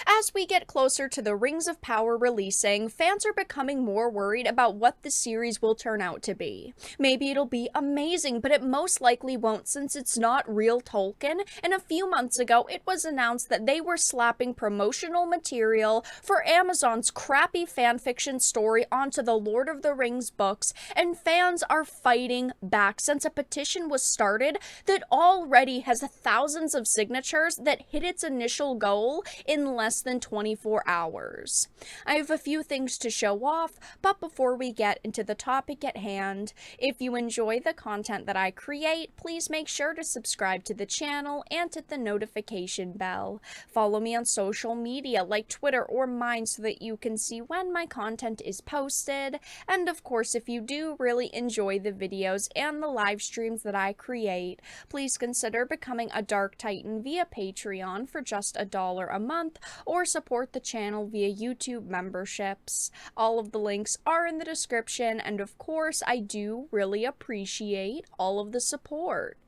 As we get closer to the Rings of Power releasing, fans are becoming more worried about what the series will turn out to be. Maybe it'll be amazing, but it most likely won't since it's not real Tolkien, and a few months ago it was announced that they were slapping promotional material for Amazon's crappy fanfiction story onto the Lord of the Rings books, and fans are fighting back since a petition was started that already has thousands of signatures that hit its initial goal in less than 24 hours. I have a few things to show off, but before we get into the topic at hand, if you enjoy the content that I create, please make sure to subscribe to the channel and hit the notification bell. Follow me on social media like Twitter or mine so that you can see when my content is posted. And of course, if you do really enjoy the videos and the live streams that I create, please consider becoming a Dark Titan via Patreon for just $1 a month, or support the channel via YouTube memberships. All of the links are in the description, and of course, I do really appreciate all of the support.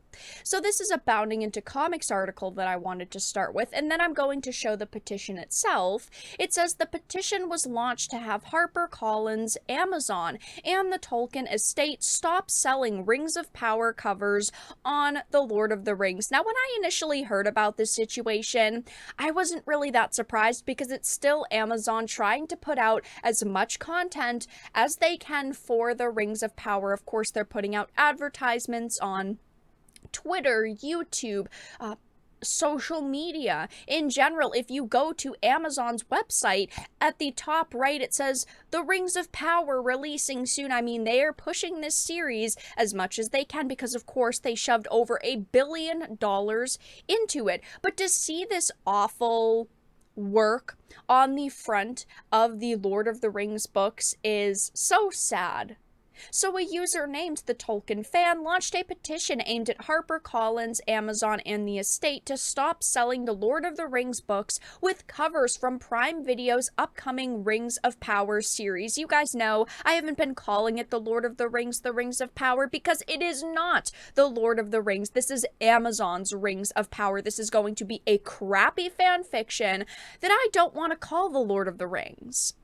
So this is a Bounding into Comics article that I wanted to start with, and then I'm going to show the petition itself. It says the petition was launched to have HarperCollins, Amazon, and the Tolkien estate stop selling Rings of Power covers on The Lord of the Rings. Now, when I initially heard about this situation, I wasn't really that surprised because it's still Amazon trying to put out as much content as they can for the Rings of Power. Of course, they're putting out advertisements on Twitter, YouTube, social media in general. If you go to Amazon's website, at the top right it says the Rings of Power releasing soon. I mean, they are pushing this series as much as they can because of course they shoved over $1 billion into it. But to see this awful work on the front of the Lord of the Rings books is so sad. So a user named The Tolkien Fan launched a petition aimed at HarperCollins, Amazon, and the estate to stop selling the Lord of the Rings books with covers from Prime Video's upcoming Rings of Power series. You guys know I haven't been calling it The Lord of the Rings of Power, because it is not The Lord of the Rings. This is Amazon's Rings of Power. This is going to be a crappy fan fiction that I don't want to call The Lord of the Rings.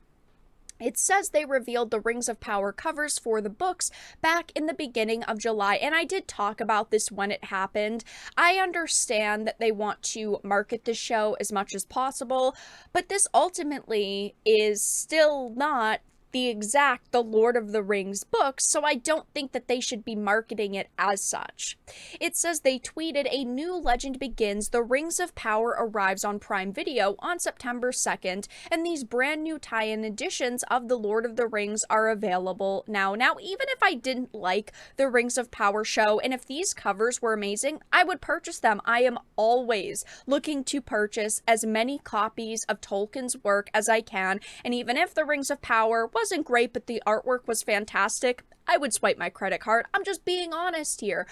It says they revealed the Rings of Power covers for the books back in the beginning of July, and I did talk about this when it happened. I understand that they want to market the show as much as possible, but this ultimately is still not the Lord of the Rings books, so I don't think that they should be marketing it as such. It says they tweeted, "A new legend begins. The Rings of Power arrives on Prime Video on September 2nd, and these brand new tie-in editions of The Lord of the Rings are available now." Now, even if I didn't like the Rings of Power show, and if these covers were amazing, I would purchase them. I am always looking to purchase as many copies of Tolkien's work as I can, and even if the Rings of Power wasn't great but the artwork was fantastic, I would swipe my credit card. I'm just being honest here.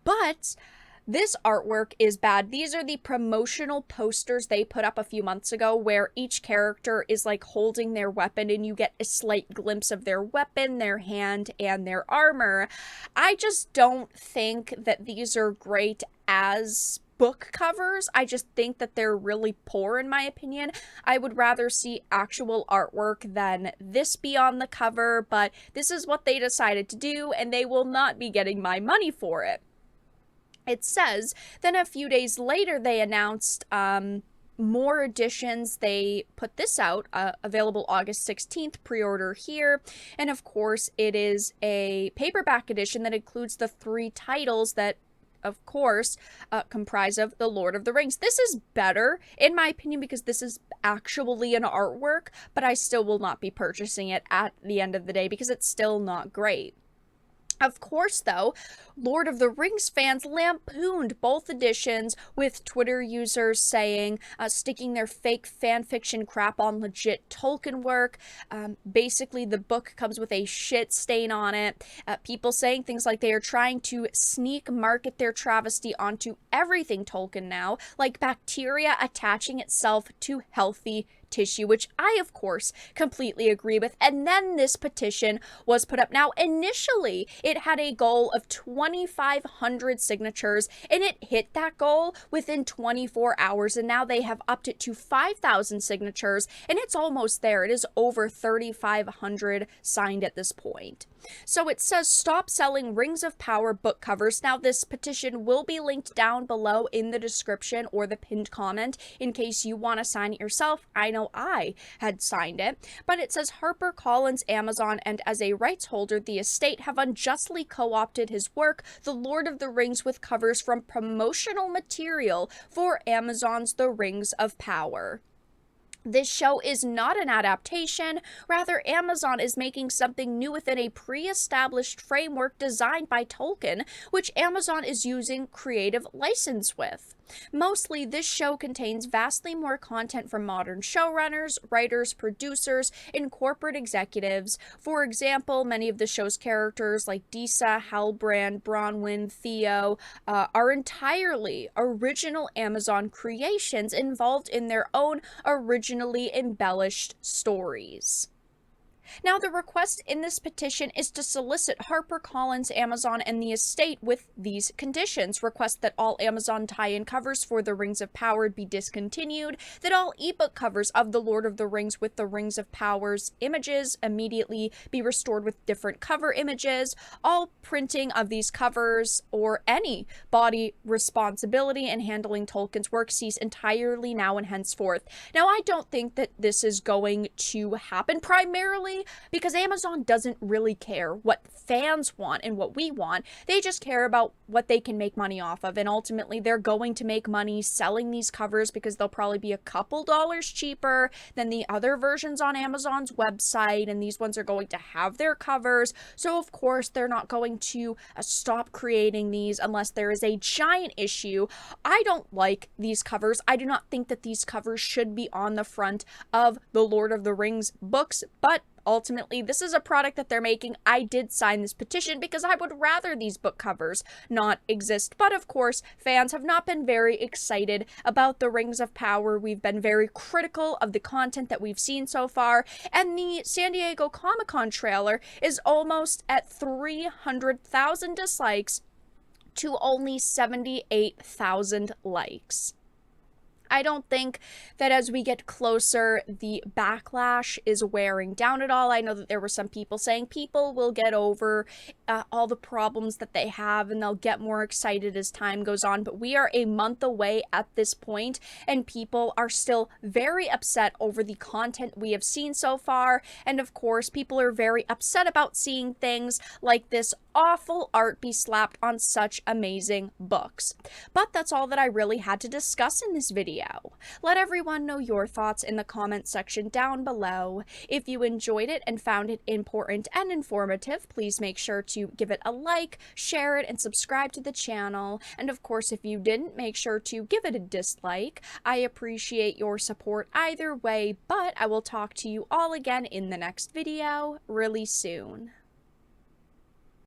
But this artwork is bad. These are the promotional posters they put up a few months ago where each character is like holding their weapon and you get a slight glimpse of their weapon, their hand, and their armor. I just don't think that these are great as book covers. I just think that they're really poor in my opinion. I would rather see actual artwork than this be on the cover, but this is what they decided to do and they will not be getting my money for it. It says, then a few days later they announced more editions. They put this out, available August 16th, pre-order here, and of course it is a paperback edition that includes the 3 titles that of course, comprise of The Lord of the Rings. This is better, in my opinion, because this is actually an artwork, but I still will not be purchasing it at the end of the day because it's still not great. Of course, though, Lord of the Rings fans lampooned both editions, with Twitter users saying, sticking their fake fanfiction crap on legit Tolkien work. Basically, the book comes with a shit stain on it. People saying things like they are trying to sneak market their travesty onto everything Tolkien now, like bacteria attaching itself to healthy tissue, which I, of course, completely agree with. And then this petition was put up. Now, initially, it had a goal of 2,500 signatures, and it hit that goal within 24 hours, and now they have upped it to 5,000 signatures, and it's almost there. It is over 3,500 signed at this point. So it says, stop selling Rings of Power book covers. Now, this petition will be linked down below in the description or the pinned comment in case you want to sign it yourself. I know I had signed it, but it says HarperCollins, Amazon, and as a rights holder, the estate have unjustly co-opted his work, The Lord of the Rings, with covers from promotional material for Amazon's The Rings of Power. This show is not an adaptation, rather Amazon is making something new within a pre-established framework designed by Tolkien, which Amazon is using creative license with. Mostly, this show contains vastly more content from modern showrunners, writers, producers, and corporate executives. For example, many of the show's characters like Disa, Halbrand, Bronwyn, Theo are entirely original Amazon creations involved in their own originally embellished stories. Now, the request in this petition is to solicit HarperCollins, Amazon, and the estate with these conditions. Request that all Amazon tie-in covers for The Rings of Power be discontinued, that all ebook covers of The Lord of the Rings with the Rings of Power's images immediately be restored with different cover images, all printing of these covers or any body responsibility in handling Tolkien's work cease entirely now and henceforth. Now, I don't think that this is going to happen primarily because Amazon doesn't really care what fans want and what we want. They just care about what they can make money off of, and ultimately they're going to make money selling these covers because they'll probably be a couple dollars cheaper than the other versions on Amazon's website, and these ones are going to have their covers, so of course they're not going to stop creating these unless there is a giant issue. I don't like these covers. I do not think that these covers should be on the front of the Lord of the Rings books, but ultimately, this is a product that they're making. I did sign this petition because I would rather these book covers not exist. But of course, fans have not been very excited about the Rings of Power. We've been very critical of the content that we've seen so far. And the San Diego Comic-Con trailer is almost at 300,000 dislikes to only 78,000 likes. I don't think that as we get closer, the backlash is wearing down at all. I know that there were some people saying people will get over all the problems that they have and they'll get more excited as time goes on, but we are a month away at this point and people are still very upset over the content we have seen so far. And of course, people are very upset about seeing things like this awful art be slapped on such amazing books. But that's all that I really had to discuss in this video. Let everyone know your thoughts in the comment section down below. If you enjoyed it and found it important and informative, please make sure to give it a like, share it, and subscribe to the channel. And of course, if you didn't, make sure to give it a dislike. I appreciate your support either way, but I will talk to you all again in the next video really soon.